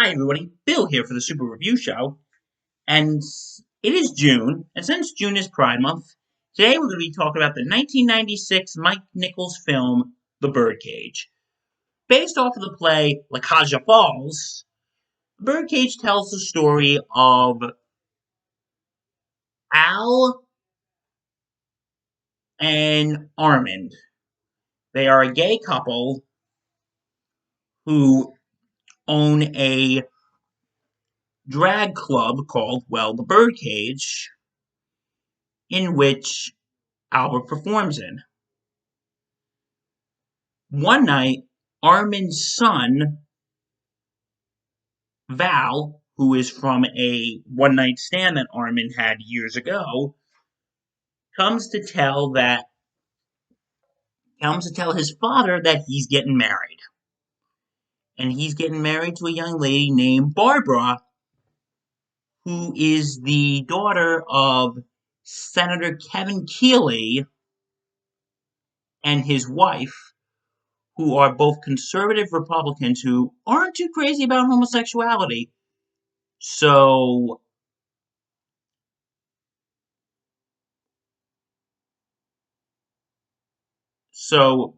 Hi everybody, Bill here for the Super Review Show, and it is June, and since June is Pride Month, today we're going to be talking about the 1996 Mike Nichols film, The Birdcage. Based off of the play La Caja Falls, Birdcage tells the story of Al and Armand. They are a gay couple who own a drag club called, the Birdcage, in which Albert performs in. One night, Armin's son, Val, who is from a one-night stand that Armin had years ago, comes to tell his father that he's getting married. And he's getting married to a young lady named Barbara, who is the daughter of Senator Kevin Keeley and his wife, who are both conservative Republicans who aren't too crazy about homosexuality. So so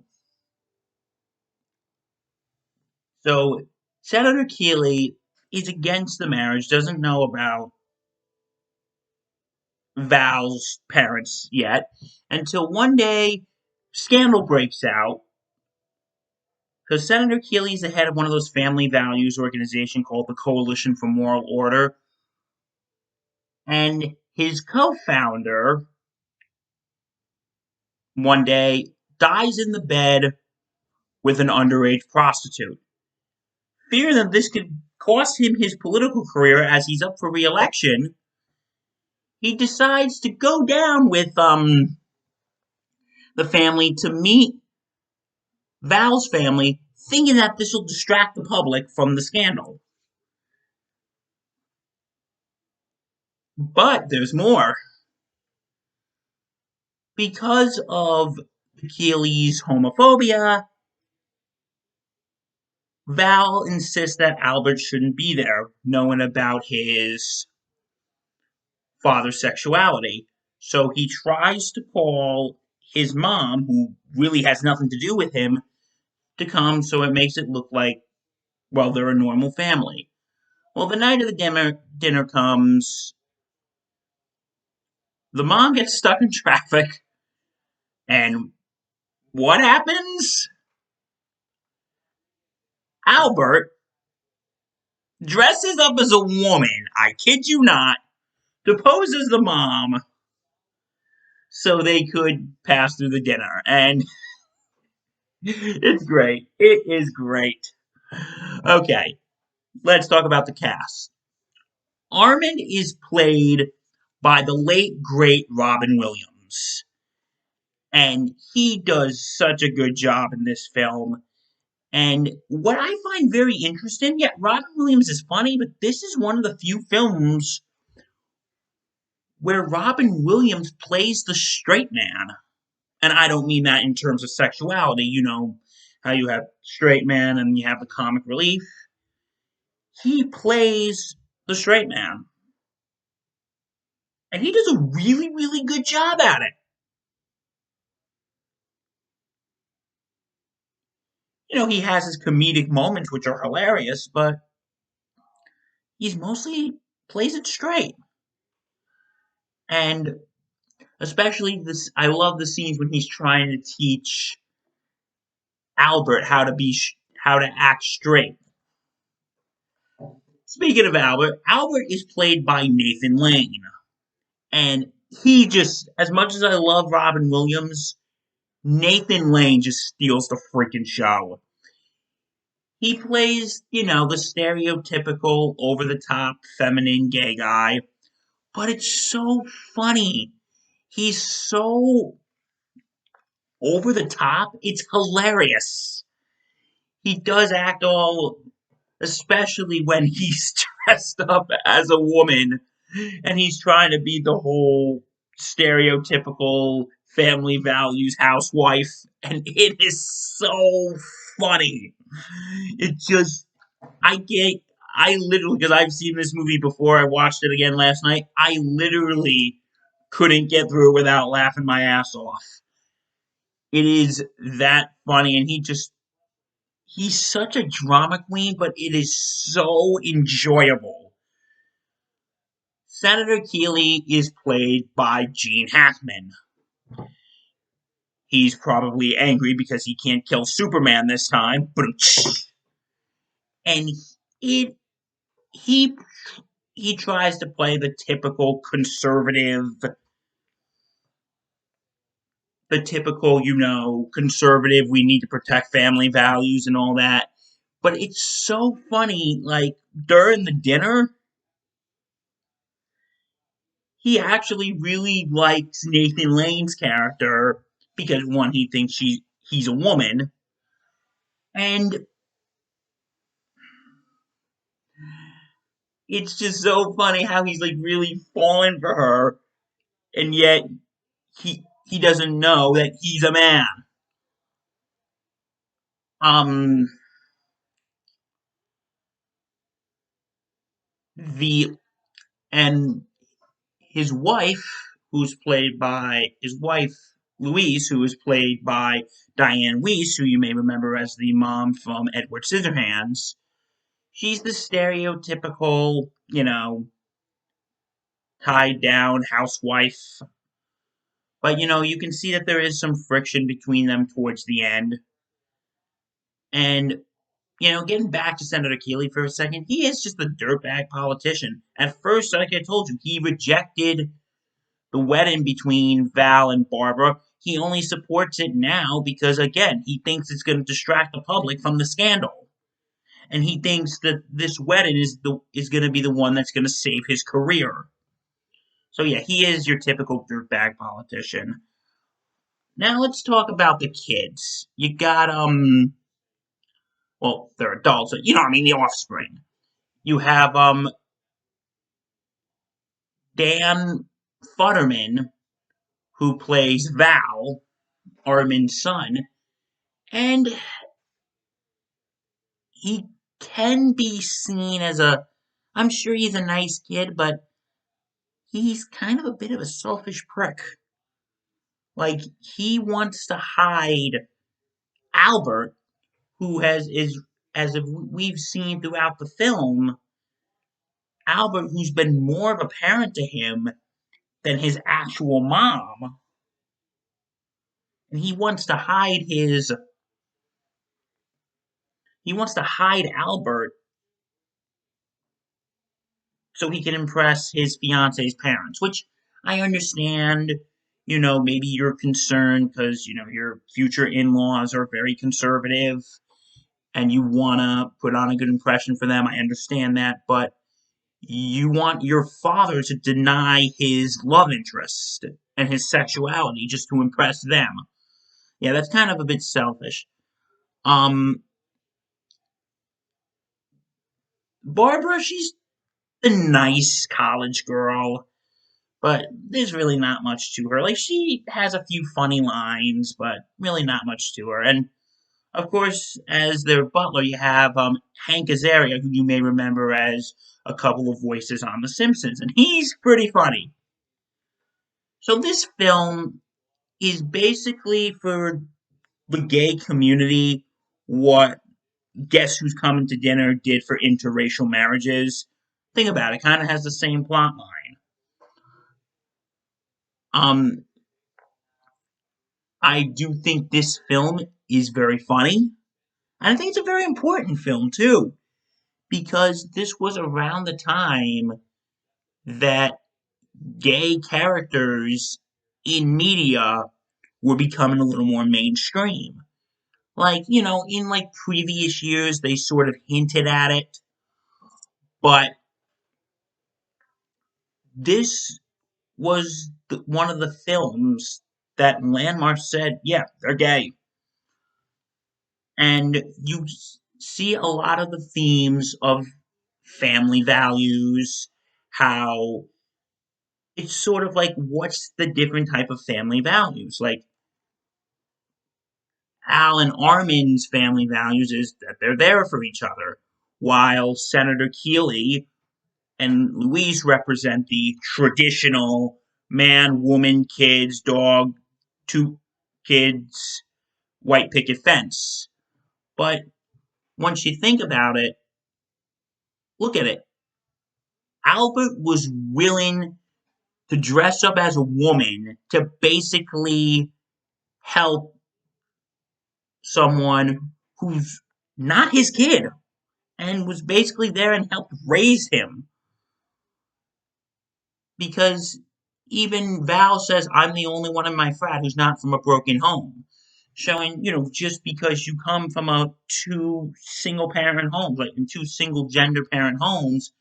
so Senator Keeley is against the marriage, doesn't know about Val's parents yet, until one day scandal breaks out because Senator Keeley is the head of one of those family values organization called the Coalition for Moral Order, and his co-founder one day dies in the bed with an underage prostitute. Fearing that this could cost him his political career as he's up for re-election, he decides to go down with the family to meet Val's family, thinking that this will distract the public from the scandal. But there's more. Because of Keeley's homophobia, Val insists that Albert shouldn't be there, knowing about his father's sexuality. So he tries to call his mom, who really has nothing to do with him, to come, so it makes it look like, they're a normal family. Well, the night of the dinner comes, the mom gets stuck in traffic, and what happens? Albert dresses up as a woman, I kid you not, deposes the mom so they could pass through the dinner. And it's great. It is great. Okay, let's talk about the cast. Armand is played by the late, great Robin Williams. And he does such a good job in this film. And what I find very interesting, Robin Williams is funny, but this is one of the few films where Robin Williams plays the straight man. And I don't mean that in terms of sexuality, how you have straight man and you have the comic relief. He plays the straight man. And he does a really, really good job at it. He has his comedic moments, which are hilarious, but he's mostly plays it straight. And especially this, I love the scenes when he's trying to teach Albert how to act straight. Speaking of Albert, Albert is played by Nathan Lane. And he just, as much as I love Robin Williams, Nathan Lane just steals the freaking show. He plays, the stereotypical, over-the-top, feminine gay guy. But it's so funny. He's so over the top. It's hilarious. He does act all, especially when he's dressed up as a woman and he's trying to be the whole stereotypical family values housewife, and it is so funny. It just, I I literally, because I've seen this movie before, I watched it again last night. I literally couldn't get through it without laughing my ass off. It is that funny, and he's such a drama queen, but it is so enjoyable. Senator Keeley is played by Gene Hackman. He's probably angry because he can't kill Superman this time. And it he he tries to play the typical, conservative, we need to protect family values and all that. But it's so funny, like during the dinner, he actually really likes Nathan Lane's character because one, he thinks he's a woman, and it's just so funny how he's like really falling for her, and yet he doesn't know that he's a man. Um, the and his wife, his wife Louise, who is played by Diane Weiss, who you may remember as the mom from Edward Scissorhands. She's the stereotypical, tied down housewife. But you can see that there is some friction between them towards the end. And getting back to Senator Keeley for a second, he is just a dirtbag politician. At first, like I told you, he rejected the wedding between Val and Barbara. He only supports it now because, again, he thinks it's going to distract the public from the scandal, and he thinks that this wedding is going to be the one that's going to save his career. So yeah, he is your typical dirtbag politician. Now let's talk about the kids. You got well, they're adults, so the offspring. You have Dan Futterman, who plays Val, Armin's son, and he can be seen as I'm sure he's a nice kid, but he's kind of a bit of a selfish prick. Like, he wants to hide Albert, who as we've seen throughout the film, Albert, who's been more of a parent to him than his actual mom, and he wants to hide Albert so he can impress his fiance's parents, which I understand. Maybe you're concerned because, your future in laws are very conservative and you want to put on a good impression for them. I understand that. But you want your father to deny his love interest and his sexuality just to impress them. Yeah, that's kind of a bit selfish. Um, Barbara, she's a nice college girl, but there's really not much to her. Like, she has a few funny lines, but really not much to her. And of course, as their butler, you have Hank Azaria, who you may remember as a couple of voices on The Simpsons, and he's pretty funny. So this film is basically for the gay community what Guess Who's Coming to Dinner did for interracial marriages. Think about it, kind of has the same plot line. Um, I do think this film is very funny. And I think it's a very important film too, because this was around the time that gay characters in media were becoming a little more mainstream. Like, in like previous years, they sort of hinted at it, but this was one of the films that Landmark said, yeah, they're gay. And you see a lot of the themes of family values, how it's sort of like what's the different type of family values. Like, Al and Armin's family values is that they're there for each other, while Senator Keeley and Louise represent the traditional man, woman, kids, dog, two kids, white picket fence. But once you think about it, look at it. Albert was willing to dress up as a woman to basically help someone who's not his kid and was basically there and helped raise him. Because even Val says, I'm the only one in my frat who's not from a broken home. Showing, just because you come from a two single parent homes, like in two single gender parent homes,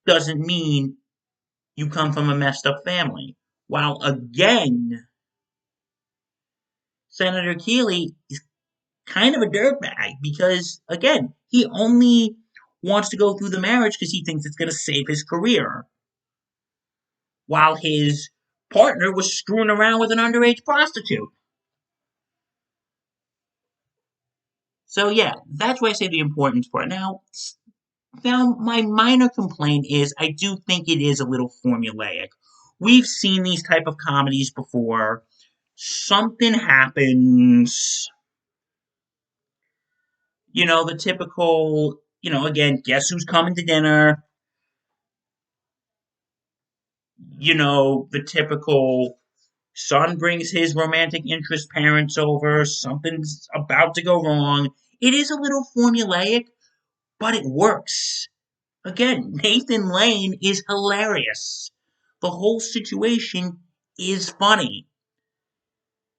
doesn't mean you come from a messed up family. While again, Senator Keeley is kind of a dirtbag because, again, he only wants to go through the marriage because he thinks it's going to save his career. While his partner was screwing around with an underage prostitute. So yeah, that's why I say the importance part. Now my minor complaint is I do think it is a little formulaic. We've seen these type of comedies before. Something happens, the typical, again, guess who's coming to dinner? The typical son brings his romantic interest parents over, something's about to go wrong. It is a little formulaic, but it works. Again, Nathan Lane is hilarious. The whole situation is funny.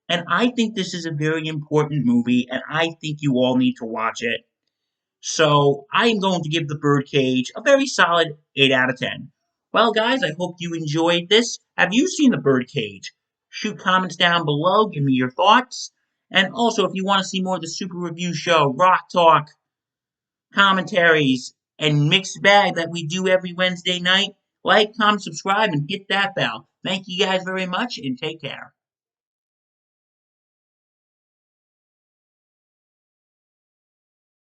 And I think this is a very important movie, and I think you all need to watch it. So I am going to give The Birdcage a very solid 8 out of 10. Well, guys, I hope you enjoyed this. Have you seen The Birdcage? Shoot comments down below. Give me your thoughts. And also, if you want to see more of the Super Review Show, Rock Talk, commentaries, and mixed bag that we do every Wednesday night, like, comment, subscribe, and hit that bell. Thank you guys very much, and take care.